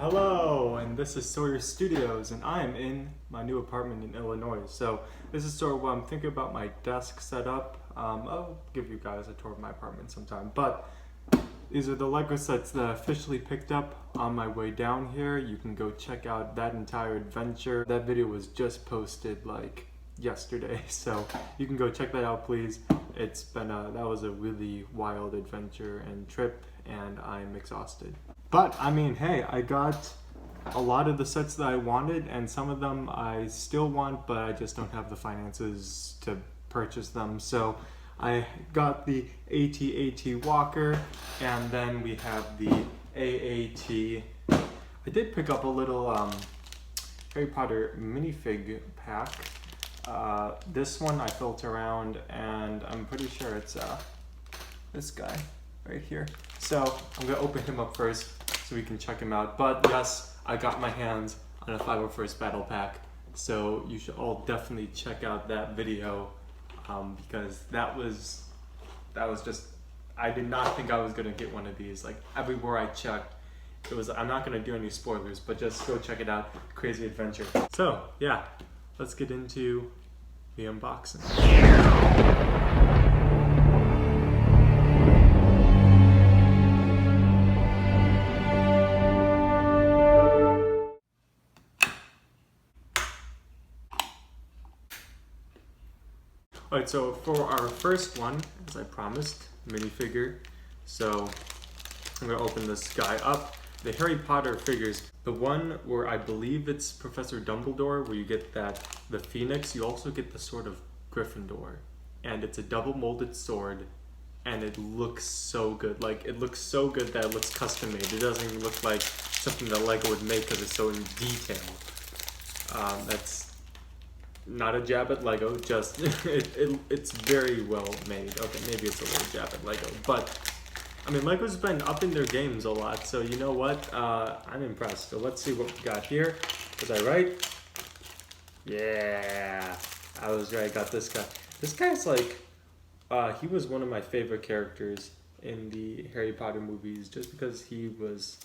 Hello, and this is Sawyer Studios, and I am in my new apartment in Illinois. So this is sort of what I'm thinking about my desk setup. I'll give you guys a tour of my apartment sometime, but these are the Lego sets that I officially picked up on my way down here. You can go check out that entire adventure. That video was just posted like yesterday, so you can go check that out, please. It's been that was a really wild adventure and trip, and I'm exhausted. But I mean, hey, I got a lot of the sets that I wanted, and some of them I still want, but I just don't have the finances to purchase them. So I got the AT-AT Walker, and then we have the AAT. I did pick up a little Harry Potter minifig pack. This one I felt around, and I'm pretty sure it's this guy right here. So I'm gonna open him up first so we can check him out. But yes, I got my hands on a 501st Battle Pack, so you should all definitely check out that video because that was just, I did not think I was gonna get one of these. Like everywhere I checked, it was. I'm not gonna do any spoilers, but just go check it out. Crazy adventure. So yeah, let's get into the unboxing. Alright, so for our first one, as I promised, minifigure. So I'm gonna open this guy up. The Harry Potter figures, the one where I believe it's Professor Dumbledore, where you get the Phoenix, you also get the Sword of Gryffindor. And it's a double molded sword, and it looks so good. Like, it looks so good that it looks custom made. It doesn't even look like something that Lego would make because it's so in detail. That's not a jab at Lego, just it's very well made. Okay, maybe it's a little jab at Lego, but I mean, Lego's been upping their games a lot, so you know what? I'm impressed. So let's see what we got here. Was I right? Yeah, I was right. I got this guy. This guy's like, he was one of my favorite characters in the Harry Potter movies, just because he was,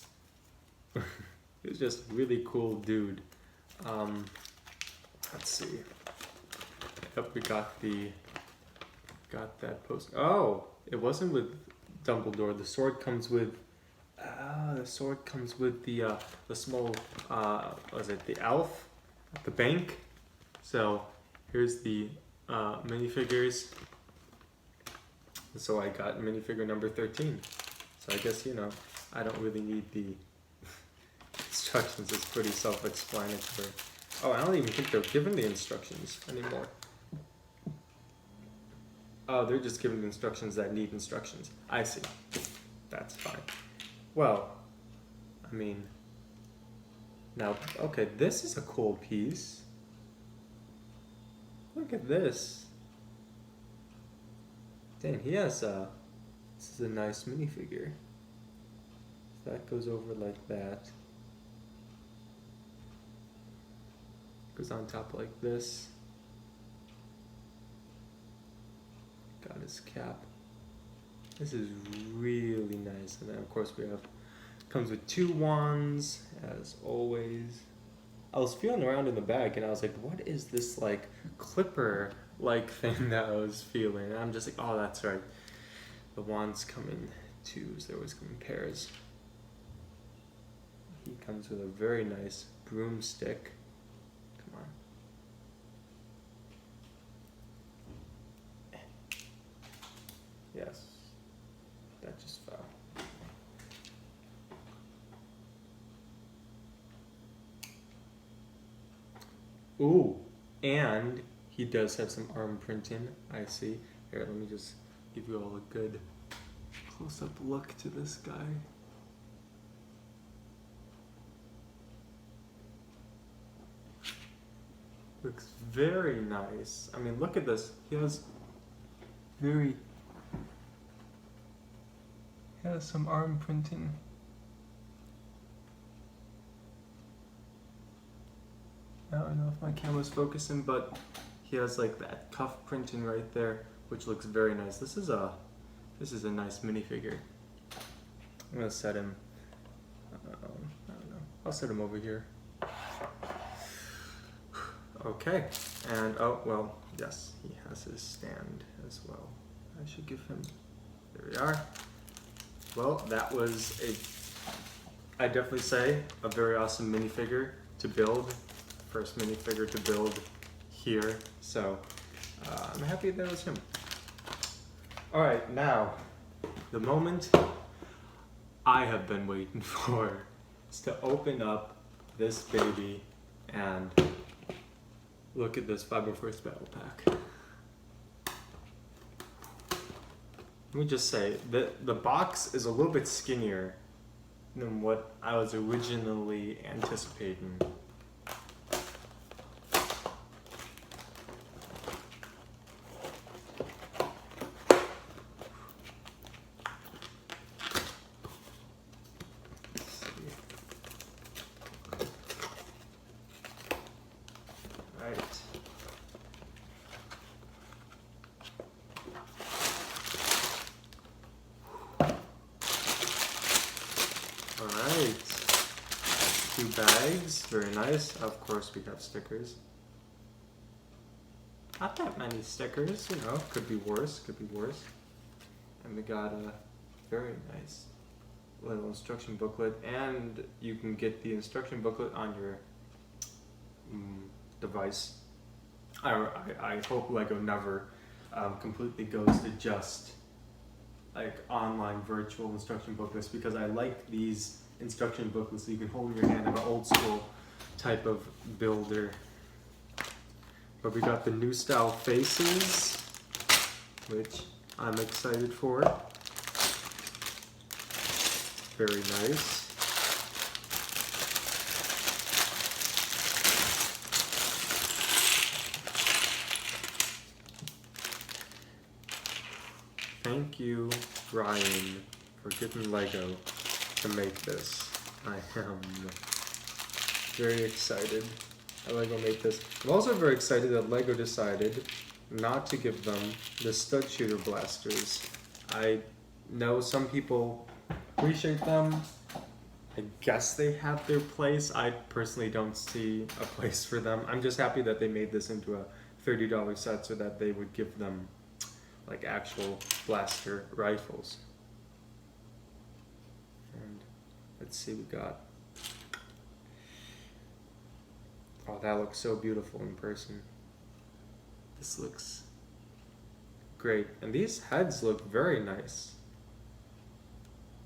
he was just a really cool dude. Let's see. Yep, we got that post. Oh, it wasn't with Dumbledore. The sword comes with. The sword comes with the small. Was it the elf at the bank? So here's the minifigures. So I got minifigure number 13. So I guess I don't really need the instructions. It's pretty self-explanatory. Oh, I don't even think they're given the instructions anymore. Oh, they're just giving the instructions that need instructions. I see. That's fine. Well, I mean, now, okay, this is a cool piece. Look at this. Dang, he has this is a nice minifigure. That goes over like that. Goes on top like this. Got his cap. This is really nice. And then of course we have, comes with 2 wands as always. I was feeling around in the bag and I was like, what is this like clipper like thing that I was feeling? And I'm just like, oh, that's right. The wands come in 2s, they always come in pairs. He comes with a very nice broomstick. Yes, that just fell. Ooh, and he does have some arm printing, I see. Here, let me just give you all a good close-up look to this guy. Looks very nice. I mean, look at this. He has some arm printing. I don't know if my camera's focusing, but he has like that cuff printing right there, which looks very nice. This is a nice minifigure. I'm gonna set him. I don't know. I'll set him over here. Okay, and oh, well, yes, he has his stand as well. I should give him, there we are. Well, that was I definitely say, a very awesome minifigure to build. First minifigure to build here, so I'm happy that was him. All right, now, the moment I have been waiting for is to open up this baby and look at this 501st Battle Pack. Let me just say, the box is a little bit skinnier than what I was originally anticipating. Alright, 2 bags, very nice. Of course we have stickers. Not that many stickers, you know, could be worse, could be worse. And we got a very nice little instruction booklet, and you can get the instruction booklet on your device. I hope LEGO never completely goes to just like online virtual instruction booklets, because I like these instruction booklets that you can hold in your hand. I'm an old school type of builder. But we got the new style faces, which I'm excited for. Very nice. Thank you, Ryan, for getting LEGO to make this. I am very excited that LEGO made this. I'm also very excited that LEGO decided not to give them the stud shooter blasters. I know some people appreciate them. I guess they have their place. I personally don't see a place for them. I'm just happy that they made this into a $30 set so that they would give them like actual blaster rifles. And let's see, we got, oh, that looks so beautiful in person. This looks great, and these heads look very nice.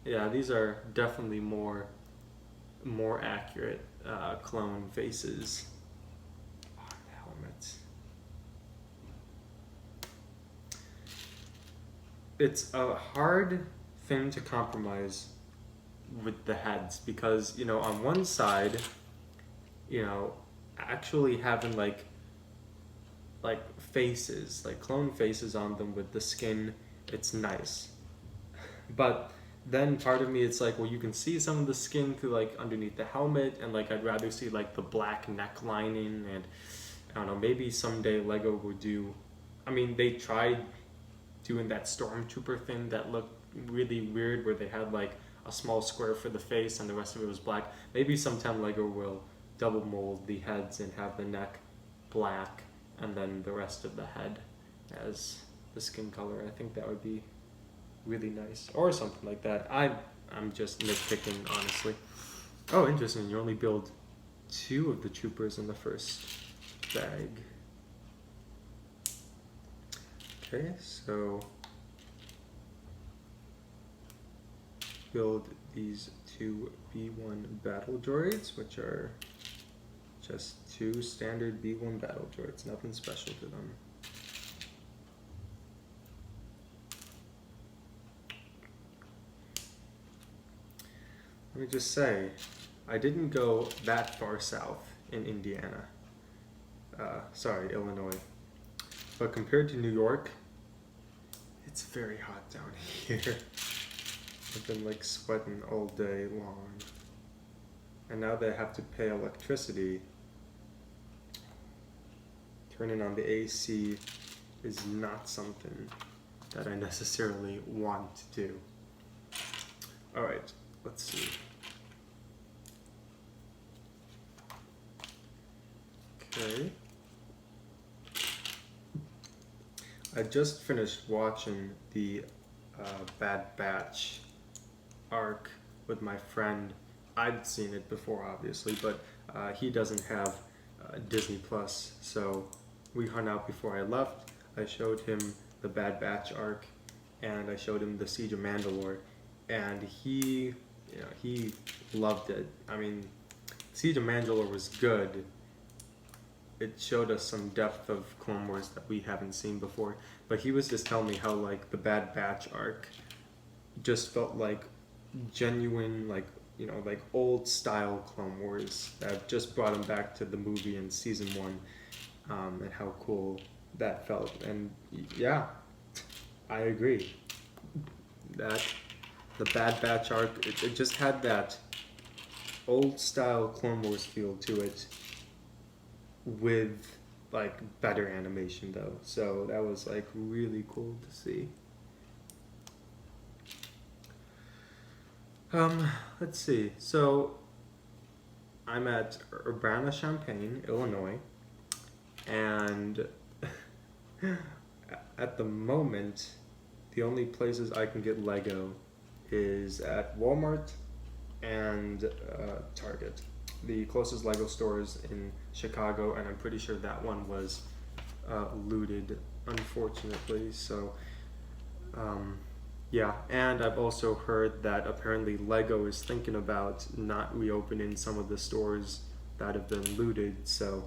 Yeah, these are definitely more accurate clone faces. Oh, the helmets. It's a hard thing to compromise with the heads, because, you know, on one side, you know, actually having like faces, like clone faces on them with the skin, it's nice. But then part of me, it's like, well, you can see some of the skin through like underneath the helmet, and like I'd rather see like the black neck lining. And I don't know, maybe someday LEGO would do, I mean, they tried doing that stormtrooper thing that looked really weird, where they had like a small square for the face and the rest of it was black. Maybe sometime LEGO will double mold the heads and have the neck black and then the rest of the head as the skin color. I think that would be really nice, or something like that. I'm just nitpicking, honestly. Oh, interesting, you only build 2 of the troopers in the first bag. Okay, so build these 2 B1 battle droids, which are just 2 standard B1 battle droids, nothing special to them. Let me just say, I didn't go that far south in Indiana. Illinois. But compared to New York, it's very hot down here. I've been like sweating all day long. And now that I have to pay electricity, turning on the AC is not something that I necessarily want to do. Alright, let's see. I just finished watching the Bad Batch arc with my friend. I'd seen it before, obviously, but he doesn't have Disney Plus, so we hung out before I left. I showed him the Bad Batch arc, and I showed him the Siege of Mandalore, and he loved it. I mean, Siege of Mandalore was good. It showed us some depth of Clone Wars that we haven't seen before. But he was just telling me how like the Bad Batch arc just felt like genuine, like like old style Clone Wars that just brought him back to the movie in season 1, and how cool that felt. And yeah, I agree that the Bad Batch arc it just had that old style Clone Wars feel to it with like better animation though. So that was like really cool to see. Let's see. So I'm at Urbana-Champaign, Illinois, and at the moment, the only places I can get Lego is at Walmart and Target. The closest Lego store is in Chicago, and I'm pretty sure that one was looted, unfortunately. So, yeah. And I've also heard that apparently Lego is thinking about not reopening some of the stores that have been looted. So,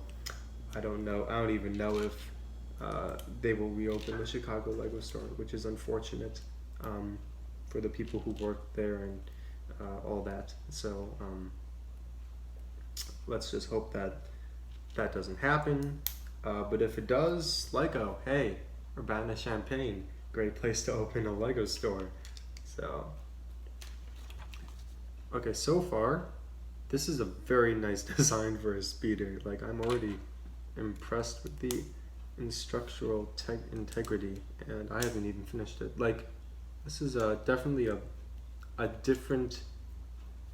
I don't know. I don't even know if they will reopen the Chicago Lego store, which is unfortunate for the people who work there and all that. So, let's just hope that that doesn't happen. But if it does, Lego, hey, Urbana-Champaign, great place to open a Lego store. So, okay, so far, this is a very nice design for a speeder. Like, I'm already impressed with the structural integrity, and I haven't even finished it. Like, this is definitely a different.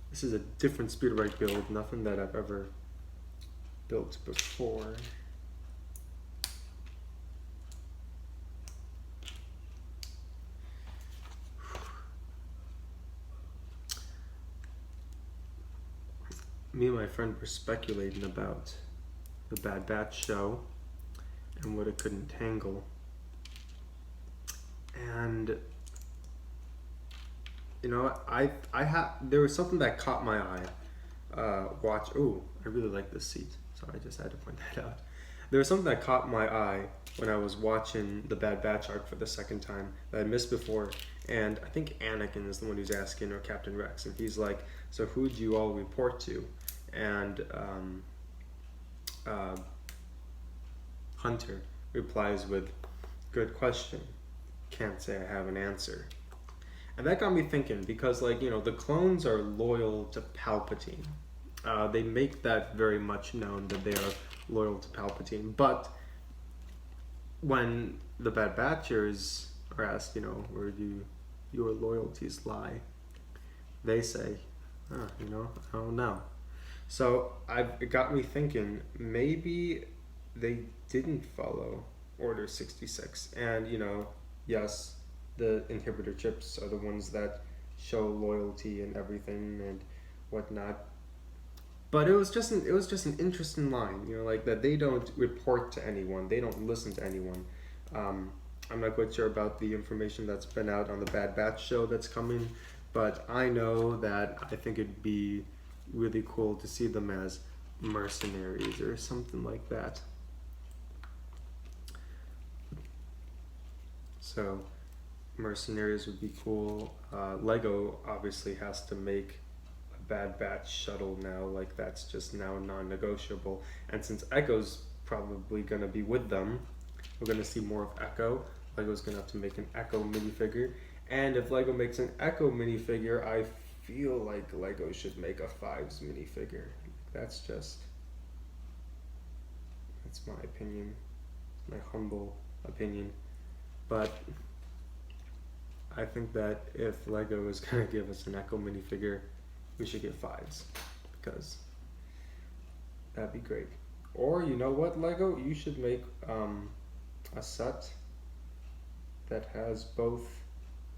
This is a different speeder bike build, nothing that I've ever built before. Me and my friend were speculating about the Bad Batch show and what it could entangle. And there was something that caught my eye. I really like this seat. Sorry, I just had to point that out. There was something that caught my eye when I was watching the Bad Batch arc for the second time that I missed before. And I think Anakin is the one who's asking, or Captain Rex, and he's like, "So who do you all report to?" And Hunter replies with, "Good question. Can't say I have an answer." And that got me thinking, because the clones are loyal to Palpatine. They make that very much known that they are loyal to Palpatine. But when the Bad Batchers are asked, where do your loyalties lie? They say, I don't know. So it got me thinking, maybe they didn't follow Order 66. And, yes, the inhibitor chips are the ones that show loyalty and everything and whatnot. But it was just an interesting line, like that they don't report to anyone, they don't listen to anyone. I'm not quite sure about the information that's been out on the Bad Batch show that's coming, but I know that I think it'd be really cool to see them as mercenaries or something like that. So mercenaries would be cool. Lego obviously has to make a Bad Batch shuttle now, like that's just now non-negotiable. And since Echo's probably gonna be with them, we're gonna see more of Echo. Lego's gonna have to make an Echo minifigure. And if Lego makes an Echo minifigure, I feel like Lego should make a Fives minifigure. That's my opinion, my humble opinion. But I think that if Lego is gonna give us an Echo minifigure, we should get Fives, because that'd be great. Or you know what, Lego, you should make a set that has both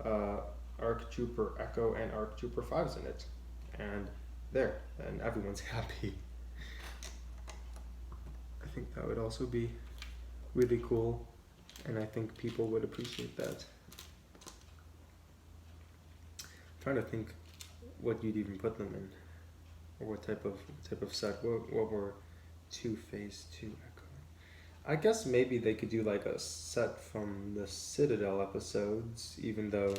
ARC Trooper Echo and ARC Trooper 5s in it. And there, and everyone's happy. I think that would also be really cool, and I think people would appreciate that. I'm trying to think what you'd even put them in, or what type of set. What were two Phase 2 Echo? I guess maybe they could do like a set from the Citadel episodes, even though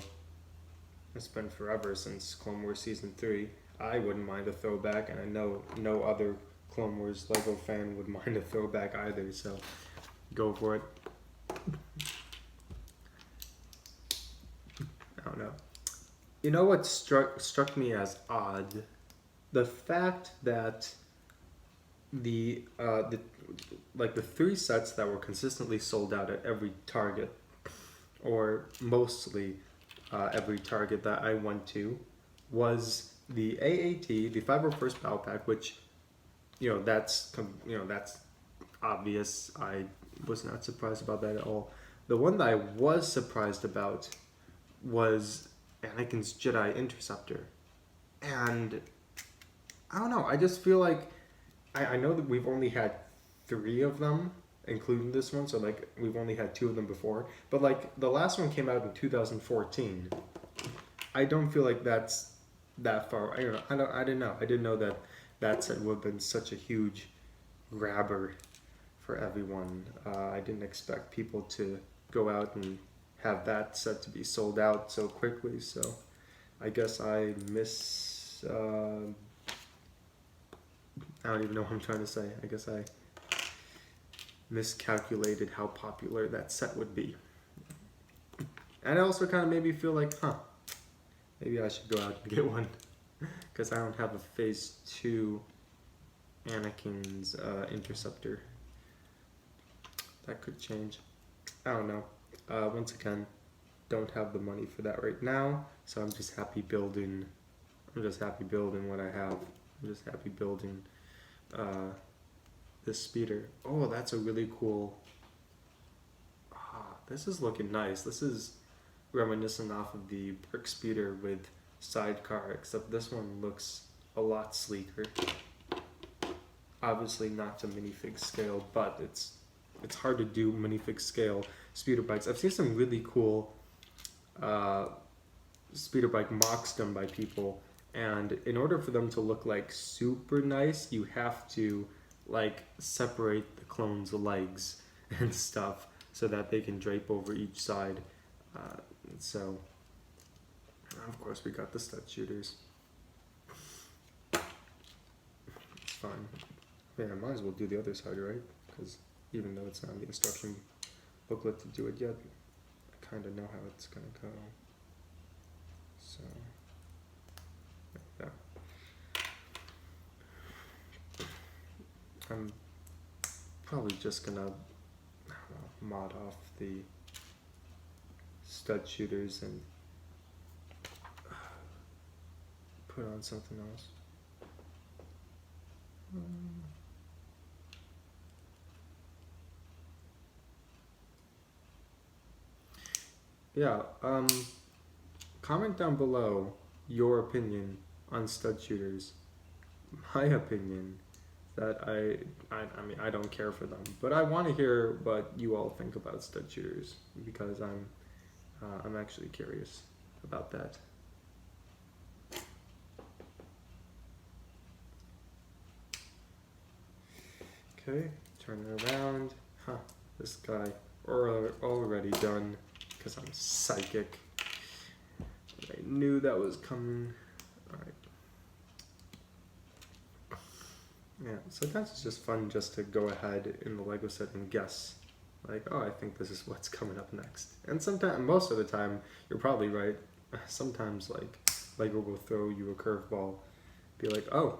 it's been forever since Clone Wars Season 3. I wouldn't mind a throwback, and I know no other Clone Wars LEGO fan would mind a throwback either, so go for it. I don't know. You know what struck me as odd? The fact that the three sets that were consistently sold out at every Target, or mostly every Target that I went to, was the AAT, the 501st Battle Pack, which that's obvious. I was not surprised about that at all. The one that I was surprised about was Anakin's Jedi Interceptor, and I don't know. I just feel like I know that we've only had 3 of them, including this one, so like we've only had 2 of them before. But like the last one came out in 2014. I don't feel like that's that far. I didn't know. I didn't know that set would have been such a huge grabber for everyone. I didn't expect people to go out and have that set to be sold out so quickly. So I guess I I don't even know what I'm trying to say. I guess I miscalculated how popular that set would be. And it also kind of made me feel like, maybe I should go out and get one. Because I don't have a Phase 2 Anakin's Interceptor. That could change. I don't know. Once again, don't have the money for that right now. So I'm just happy building what I have. I'm just happy building this speeder. Oh, that's a really cool. This is looking nice. This is reminiscent off of the brick speeder with sidecar, except this one looks a lot sleeker. Obviously not to minifig scale, but it's hard to do minifig scale speeder bikes. I've seen some really cool speeder bike mocks done by people, and in order for them to look like super nice, you have to like separate the clone's legs and stuff so that they can drape over each side. So of course we got the stud shooters. It's fine. Yeah, I might as well do the other side, right? Because even though it's not in the instruction booklet to do it yet, I kind of know how it's gonna go. So yeah, I'm probably just gonna mod off the stud shooters and put on something else. Yeah, comment down below your opinion on stud shooters. My opinion that I mean, I don't care for them, but I want to hear what you all think about stud shooters, because I'm actually curious about that. Okay, turn it around. This guy already done, because I'm psychic. I knew that was coming. Alright. Yeah, sometimes it's just fun just to go ahead in the LEGO set and guess. Like, oh, I think this is what's coming up next. And sometimes, most of the time, you're probably right. Sometimes, like, LEGO will throw you a curveball. Be like, oh,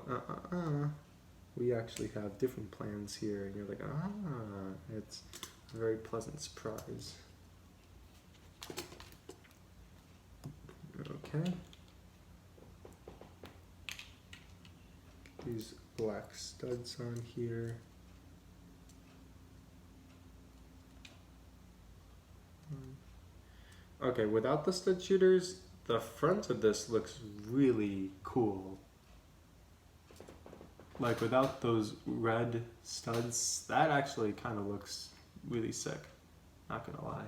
we actually have different plans here. And you're like, it's a very pleasant surprise. Okay. These black studs on here. Okay, without the stud shooters, the front of this looks really cool. Like without those red studs, that actually kind of looks really sick. Not gonna lie.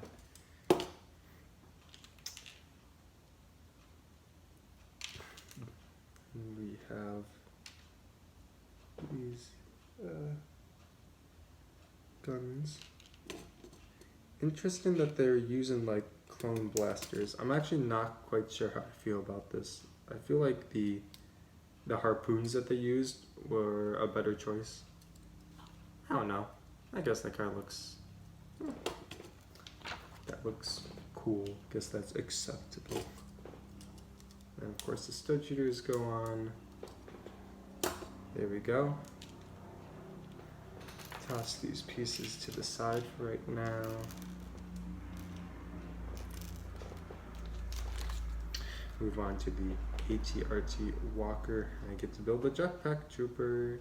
We have these guns. Interesting that they're using like clone blasters. I'm actually not quite sure how I feel about this. I feel like the harpoons that they used were a better choice. I don't know. I guess that kind of looks... That looks cool. Guess that's acceptable. And of course the stud shooters go on. There we go. Toss these pieces to the side for right now. Move on to the ATRT Walker. I get to build the jetpack trooper.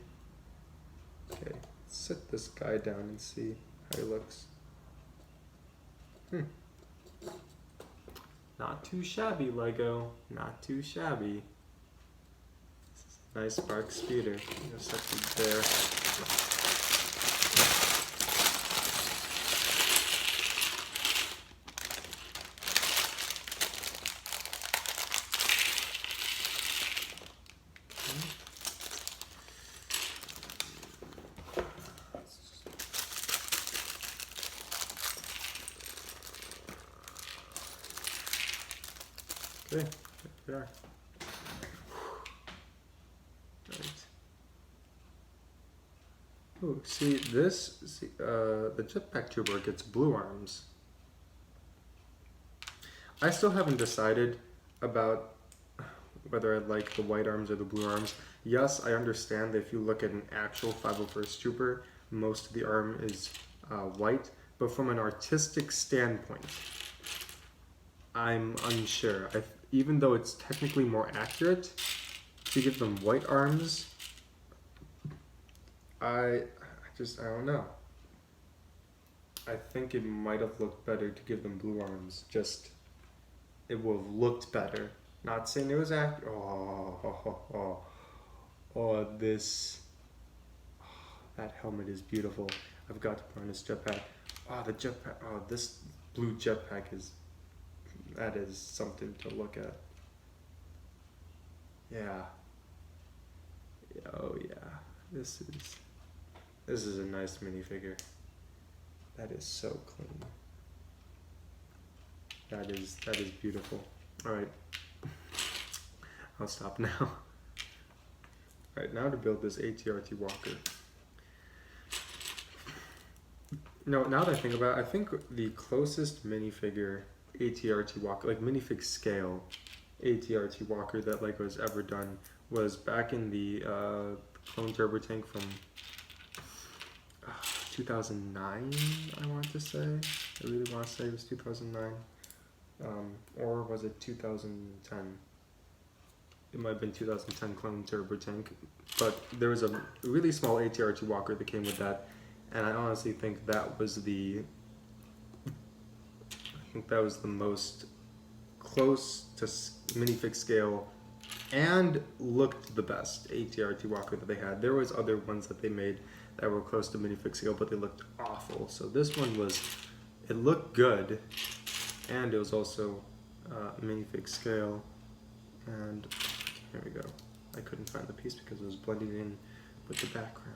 Okay, set this guy down and see how he looks. Not too shabby, Lego. Not too shabby. This is a nice Spark speeder. Just set it there. Okay, there we are. Right. Oh, see this? See, the jetpack trooper gets blue arms. I still haven't decided about whether I like the white arms or the blue arms. Yes, I understand that if you look at an actual 501st trooper, most of the arm is white, but from an artistic standpoint, I'm unsure. Even though it's technically more accurate to give them white arms, I don't know. I think it might have looked better to give them blue arms. Just, it would have looked better. Not saying it was accurate. This. Oh, that helmet is beautiful. I've got to put on this jetpack. Oh, the jetpack. Oh, this blue jetpack is. That is something to look at. Yeah. Oh yeah. This is a nice minifigure. That is so clean. That is beautiful. Alright. I'll stop now. Alright, now to build this ATRT Walker. No, now that I think about it, I think the closest minifigure ATRT Walker, like minifig scale ATRT Walker that Lego has ever done was back in the clone turbo tank from 2009, I want to say. I really want to say it was 2009. Or was it 2010? It might have been 2010 clone turbo tank. But there was a really small ATRT Walker that came with that, and I honestly think that was the most close to minifig scale and looked the best ATRT Walker that they had. There was other ones that they made that were close to minifig scale, but they looked awful. So this one it looked good, and it was also minifig scale. And here we go. I couldn't find the piece because it was blending in with the background.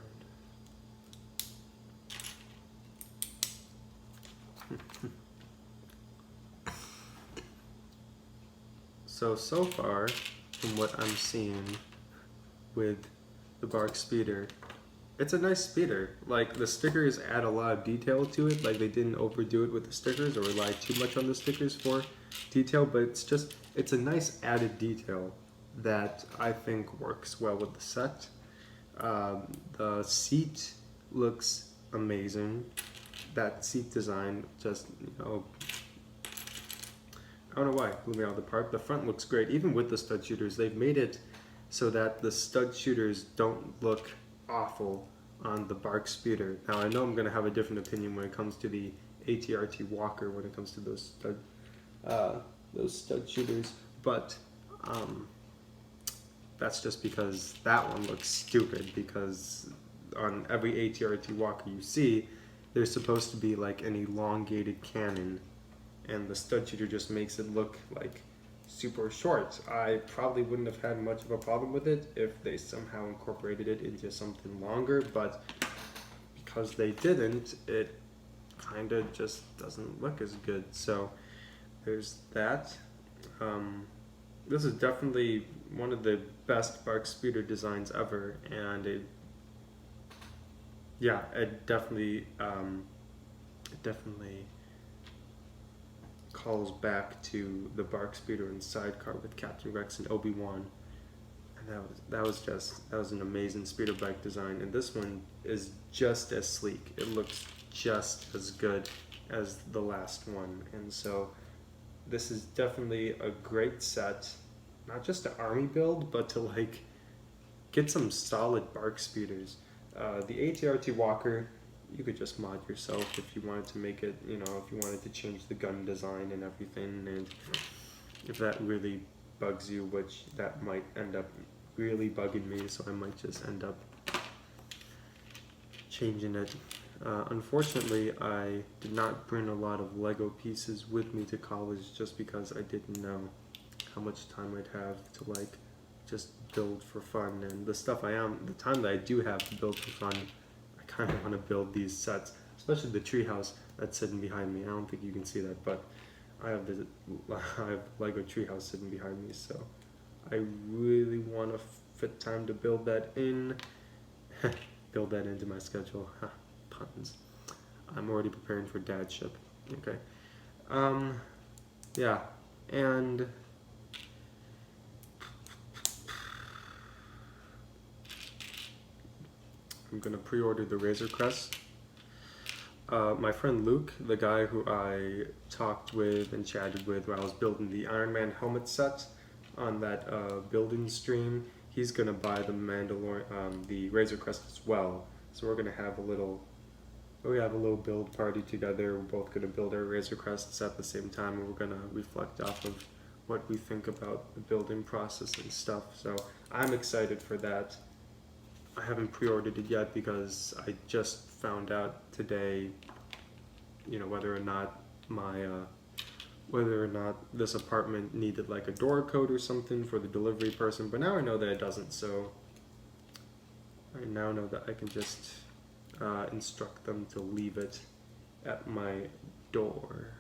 So far, from what I'm seeing with the Bark Speeder, it's a nice speeder. Like, the stickers add a lot of detail to it. Like, they didn't overdo it with the stickers or rely too much on the stickers for detail, but it's a nice added detail that I think works well with the set. The seat looks amazing. That seat design just, I don't know why, blew me out of the park. The front looks great. Even with the stud shooters, they've made it so that the stud shooters don't look awful on the Bark Speeder. Now, I know I'm going to have a different opinion when it comes to the ATRT Walker, when it comes to those those stud shooters, but that's just because that one looks stupid, because on every ATRT walker you see, there's supposed to be like an elongated cannon, and the stud shooter just makes it look like super short. I probably wouldn't have had much of a problem with it if they somehow incorporated it into something longer, but because they didn't, it kind of just doesn't look as good. So there's that. This is definitely one of the best Bark Speeder designs ever, and it definitely calls back to the Bark Speeder and Sidecar with Captain Rex and Obi-Wan, and that was an amazing speeder bike design. And this one is just as sleek. It looks just as good as the last one, and so this is definitely a great set, not just to army build, but to like get some solid Bark speeders. The ATRT Walker, you could just mod yourself if you wanted to make it, if you wanted to change the gun design and everything, and if that really bugs you, which that might end up really bugging me, so I might just end up changing it. Unfortunately, I did not bring a lot of Lego pieces with me to college just because I didn't know how much time I'd have to like just build for fun. And the time that I do have to build for fun, I kind of want to build these sets, especially the treehouse that's sitting behind me. I don't think you can see that, but I have Lego treehouse sitting behind me, so I really want to fit time to build that in. Build that into my schedule. Puns. I'm already preparing for dadship. Okay. Yeah, and I'm gonna pre-order the Razor Crest. My friend Luke, the guy who I talked with and chatted with while I was building the Iron Man helmet set on that building stream, he's gonna buy the Razor Crest as well. So we're gonna have a little build party together. We're both gonna build our Razor Crests at the same time, and we're gonna reflect off of what we think about the building process and stuff. So I'm excited for that. I haven't pre-ordered it yet because I just found out today, whether or not this apartment needed like a door code or something for the delivery person. But now I know that it doesn't, so I now know that I can just instruct them to leave it at my door.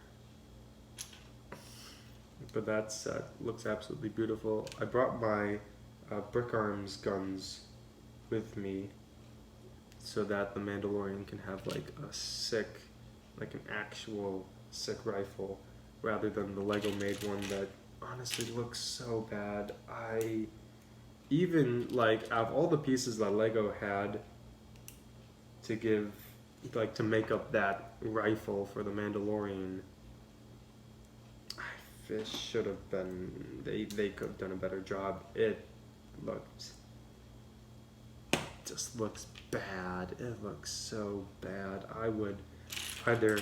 But that set looks absolutely beautiful. I brought my Brick Arms guns with me so that the Mandalorian can have like an actual sick rifle rather than the Lego made one that honestly looks so bad. Out of all the pieces that Lego had to make up that rifle for the Mandalorian, they could have done a better job. It just looks bad. It looks so bad. I would either,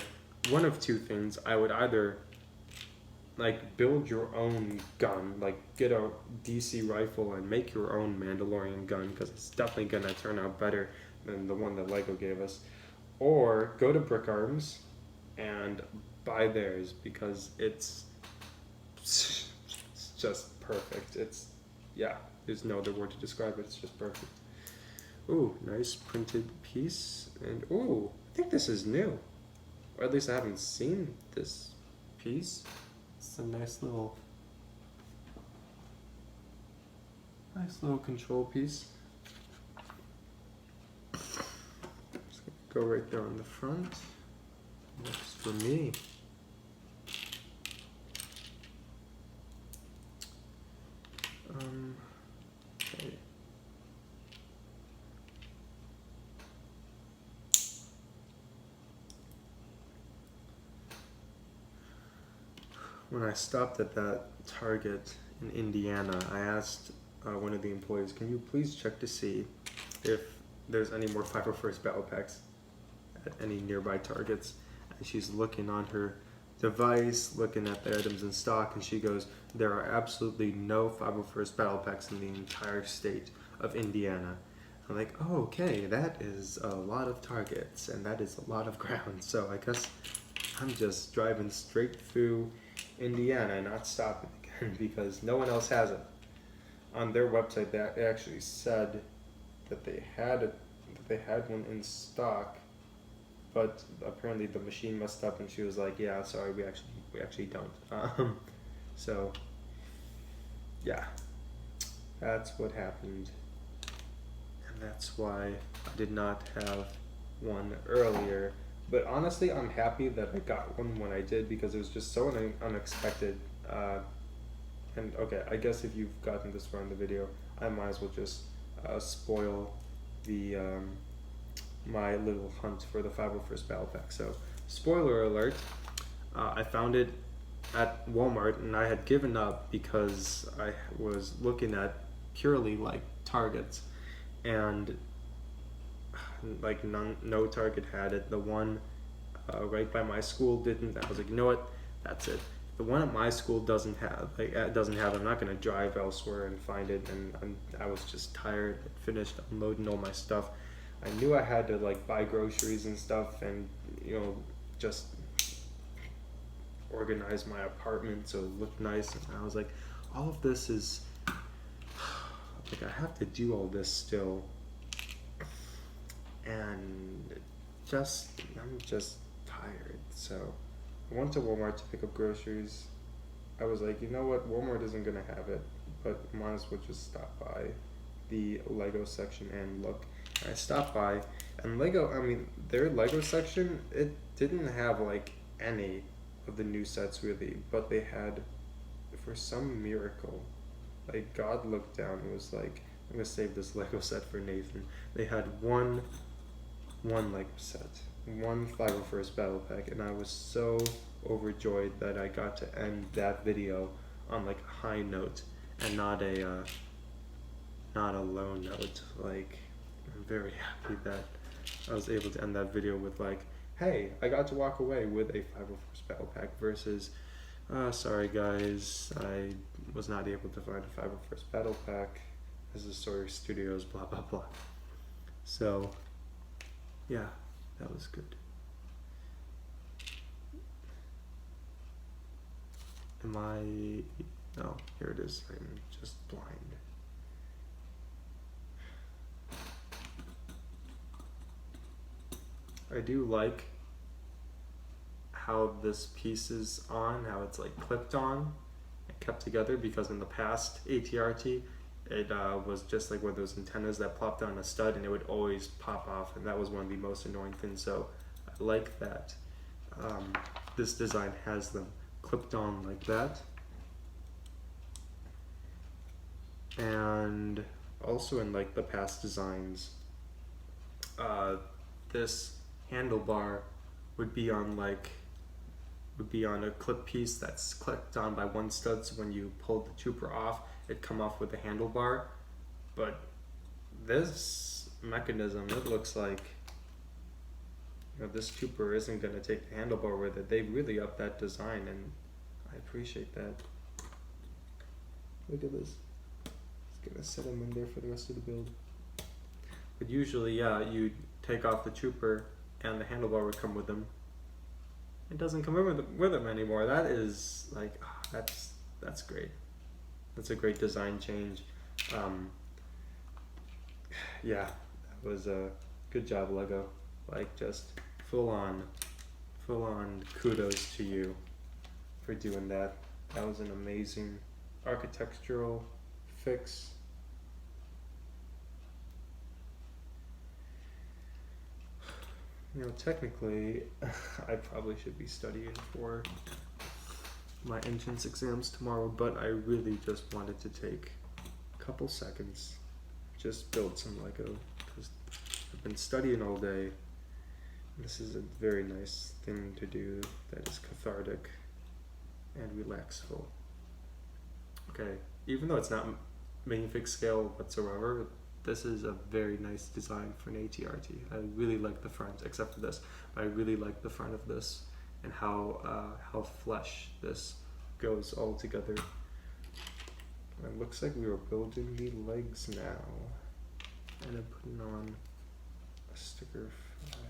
one of two things, I would either build your own gun, get a DC rifle and make your own Mandalorian gun, because it's definitely gonna turn out better than the one that Lego gave us, or go to Brick Arms and buy theirs, because it's just perfect. There's no other word to describe it. It's just perfect. Ooh, nice printed piece. And ooh, I think this is new. Or at least I haven't seen this piece. It's a nice little control piece. Just gonna go right there on the front. Next for me. Okay. When I stopped at that Target in Indiana, I asked one of the employees, can you please check to see if there's any more 501st battle packs at any nearby Targets? And she's looking on her device, looking at the items in stock, and she goes, there are absolutely no 501st battle packs in the entire state of Indiana. I'm like, oh, okay, that is a lot of targets, and that is a lot of ground, so I guess I'm just driving straight through Indiana and not stopping again because no one else has it. On their website, they actually said that they had one in stock, but apparently the machine messed up, and she was like, "Yeah, sorry, we actually don't." So yeah, that's what happened, and that's why I did not have one earlier. But honestly, I'm happy that I got one when I did because it was just so unexpected. And okay, I guess if you've gotten this far in the video, I might as well just spoil the my little hunt for the 501st Battle Pack. So, spoiler alert, I found it at Walmart, and I had given up because I was looking at purely like Targets, and like no Target had it. The one right by my school didn't. I was like, you know what, that's it. The one at my school doesn't have I'm not gonna drive elsewhere and find it. And I was just tired. I finished unloading all my stuff. I knew I had to like buy groceries and stuff, and just organize my apartment so it looked nice. And I was like, all of this is like, I have to do all this still, and I'm just tired. So I went to Walmart to pick up groceries. I was like, you know what, Walmart isn't gonna have it, but might as well just stop by the Lego section and look. I stopped by, and their Lego section, it didn't have like any of the new sets really, but they had, for some miracle, like God looked down and was like, I'm gonna save this Lego set for Nathan. They had one Lego set, one 501st Battle Pack, and I was so overjoyed that I got to end that video on like a high note and not a low note. Like, I'm very happy that I was able to end that video with like, hey, I got to walk away with a 501st Battle Pack versus, sorry guys, I was not able to find a 501st Battle Pack. This is Sawyer Studios, blah blah blah. So yeah, that was good. No, here it is. I'm just blind. I do like how this piece is on, how it's like clipped on and kept together, because in the past ATRT, it was just like one of those antennas that plopped on a stud and it would always pop off, and that was one of the most annoying things. So I like that this design has them clipped on like that. And also in like the past designs, this handlebar would be on a clip piece that's clipped on by one stud, so when you pulled the trooper off, it'd come off with the handlebar. But this mechanism, it looks like this trooper isn't going to take the handlebar with it. They really upped that design, and I appreciate that. Look at this. It's going to set them in there for the rest of the build. But usually, yeah, you'd take off the trooper and the handlebar would come with them. It doesn't come with them anymore. That is like, that's great. That's a great design change. Yeah, that was a good job, Lego. Like, just full on kudos to you for doing that. That was an amazing architectural fix. Technically, I probably should be studying for my entrance exams tomorrow, but I really just wanted to take a couple seconds, just build some Lego, because I've been studying all day. This is a very nice thing to do that is cathartic and relaxful. Okay, even though it's not minifig scale whatsoever, this is a very nice design for an ATRT. I really like the front, except for this. I really like the front of this, and how flesh this goes all together. It looks like we are building the legs now, and I'm putting on a sticker 5.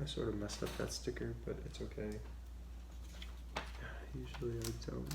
I sort of messed up that sticker, but it's okay. Usually I don't.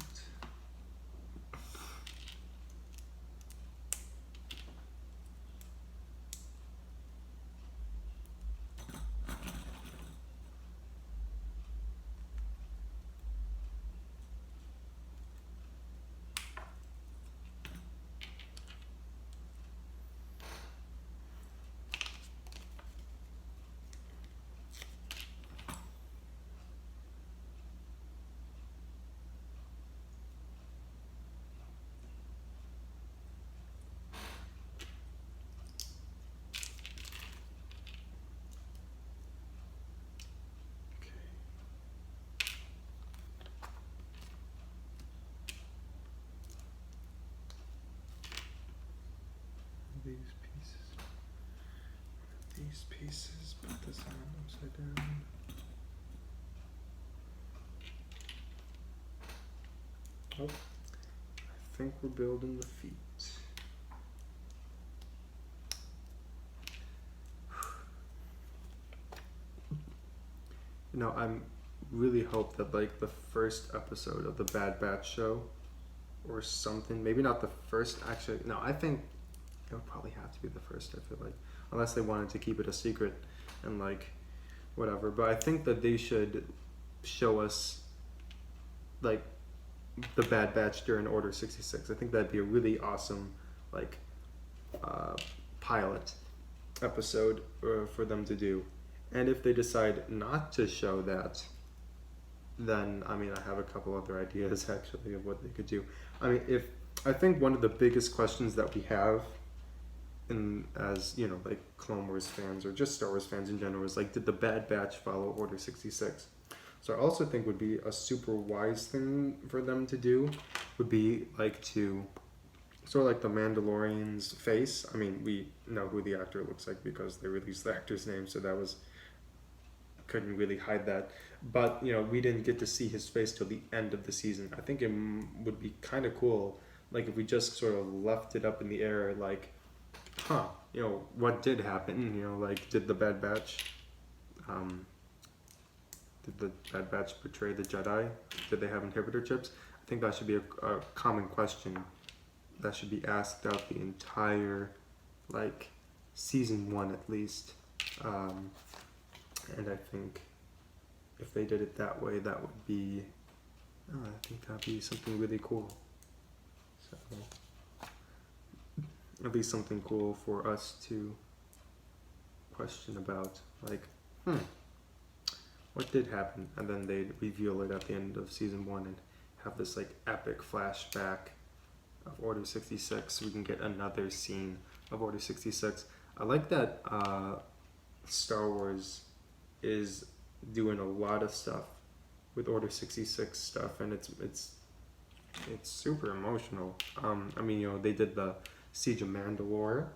These pieces, put this on upside down. Oh, I think we're building the feet. You know, I'm really hope that like the first episode of the Bad Batch show or something, maybe not the first, actually, no, I think it would probably have to be the first, I feel like, unless they wanted to keep it a secret and like whatever. But I think that they should show us like the Bad Batch during Order 66. I think that'd be a really awesome like pilot episode for them to do. And if they decide not to show that, then I mean, I have a couple other ideas actually of what they could do. I mean, I think one of the biggest questions that we have as you know, like Clone Wars fans or just Star Wars fans in general, is like, did the Bad Batch follow Order 66? So I also think would be a super wise thing for them to do would be like to sort of like the Mandalorian's face. I mean, we know who the actor looks like because they released the actor's name, so that was, couldn't really hide that. But you know, we didn't get to see his face till the end of the season. I think it would be kind of cool, like if we just sort of left it up in the air, like, you know, what did happen? You know, like, did the Bad Batch betray the Jedi? Did they have inhibitor chips? I think that should be a common question that should be asked throughout the entire, like, season 1 at least. And I think if they did it that way, that would be, I think that'd be something really cool. So, at least something cool for us to question about, like, what did happen? And then they'd reveal it at the end of season 1 and have this like epic flashback of Order 66, so we can get another scene of Order 66. I like that Star Wars is doing a lot of stuff with Order 66 stuff, and it's super emotional. I mean, you know, they did the Siege of Mandalore,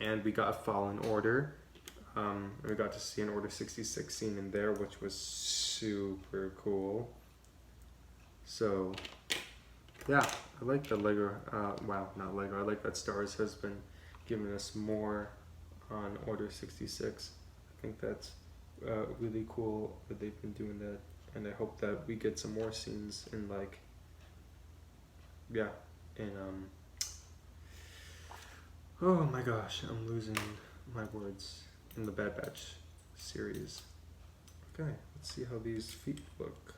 and we got Fallen Order. We got to see an Order 66 scene in there, which was super cool. So, yeah, I like that Lego, not Lego, I like that Star Wars has been giving us more on Order 66. I think that's really cool that they've been doing that, and I hope that we get some more scenes in, like, oh my gosh, I'm losing my words, in the Bad Batch series. Okay, let's see how these feet look.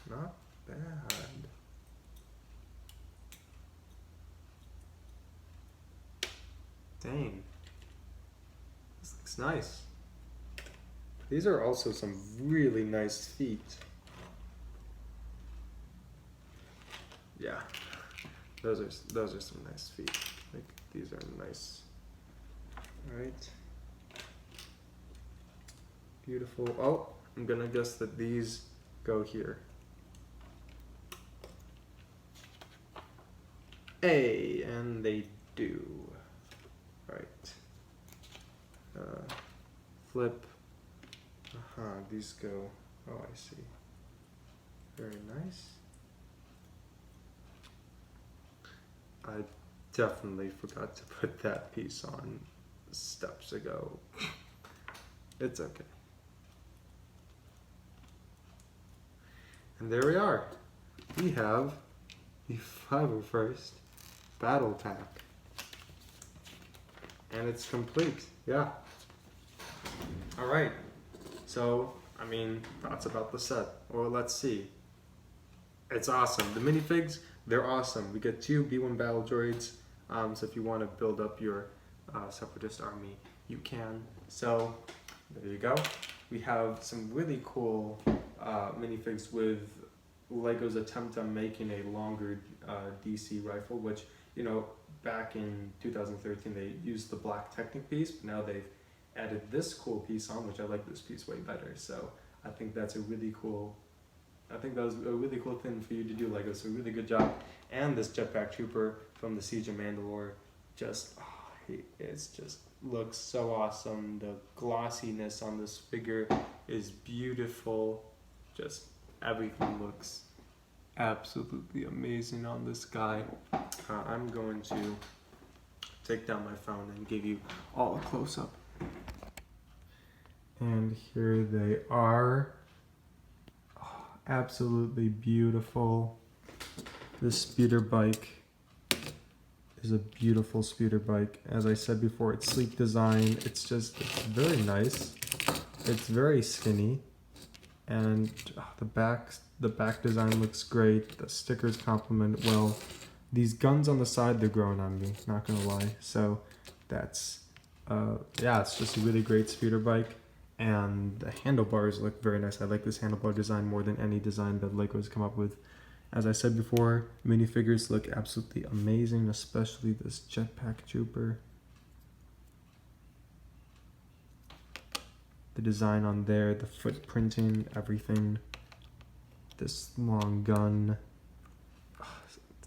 Not bad. Dang. This looks nice. These are also some really nice feet. Yeah. Those are some nice feet. Like, these are nice. Alright. Beautiful. Oh, I'm gonna guess that these go here. And they do. Right. Flip. These go. Oh, I see. Very nice. I definitely forgot to put that piece on steps ago. It's okay. And there we are. We have the 501st Battle Pack. And it's complete. Yeah. Alright. So, I mean, thoughts about the set. Well, let's see. It's awesome. The minifigs, they're awesome. We get 2 B1 battle droids. So if you want to build up your Separatist army, you can. So, there you go. We have some really cool minifigs with LEGO's attempt on making a longer DC rifle, which, you know, back in 2013 they used the black Technic piece, but now they've added this cool piece on, which I like this piece way better. So I think that's a really cool, I think that was a really cool thing for you to do, LEGO, so really good job. And this Jetpack Trooper from the Siege of Mandalore, just, it's just looks so awesome. The glossiness on this figure is beautiful. Just everything looks absolutely amazing on this guy. I'm going to take down my phone and give you all a close-up. And here they are. Oh, absolutely beautiful. This speeder bike is a beautiful speeder bike. As I said before, it's sleek design. It's very nice. It's very skinny. And the back design looks great. The stickers complement well. These guns on the side, they're growing on me, not gonna lie. So that's, yeah, it's just a really great speeder bike. And the handlebars look very nice. I like this handlebar design more than any design that LEGO has come up with. As I said before, minifigures look absolutely amazing, especially this Jetpack Trooper. The design on there, the footprinting, everything. This long gun.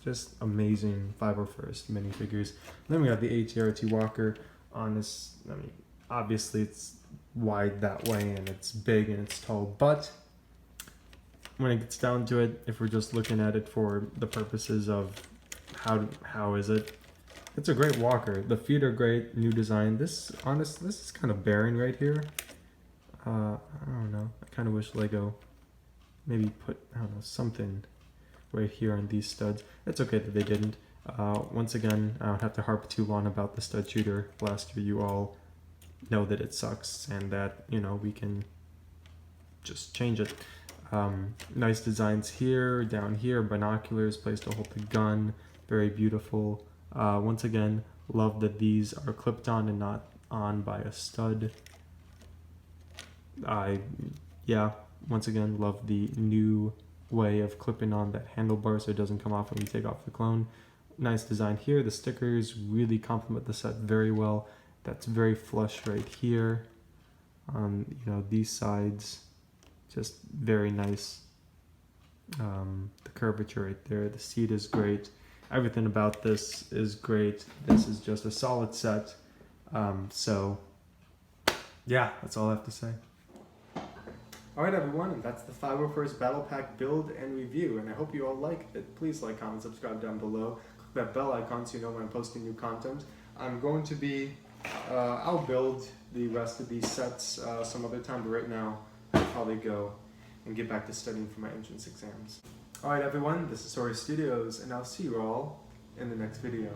Just amazing 501st minifigures. Then we got the ATRT Walker on this. I mean, obviously it's wide that way and it's big and it's tall, but when it gets down to it, if we're just looking at it for the purposes of how is it, it's a great walker. The feet are great, new design. This is kind of barren right here. I don't know. I kind of wish LEGO maybe put, I don't know, something right here on these studs. It's okay that they didn't. Once again, I don't have to harp too long about the stud shooter blaster. You all know that it sucks and that, you know, we can just change it. Nice designs here, down here, binoculars, place to hold the gun, very beautiful. Once again, love that these are clipped on and not on by a stud. Once again, love the new way of clipping on that handlebar so it doesn't come off when you take off the clone. Nice design here. The stickers really complement the set very well. That's very flush right here. You know, these sides, just very nice. The curvature right there. The seat is great. Everything about this is great. This is just a solid set. So, yeah, that's all I have to say. Alright everyone, and that's the 501st Battle Pack build and review, and I hope you all liked it. Please like, comment, subscribe down below. Click that bell icon so you know when I'm posting new content. I'm going to be, I'll build the rest of these sets some other time, but right now I'll probably go and get back to studying for my entrance exams. Alright everyone, this is Sori Studios, and I'll see you all in the next video.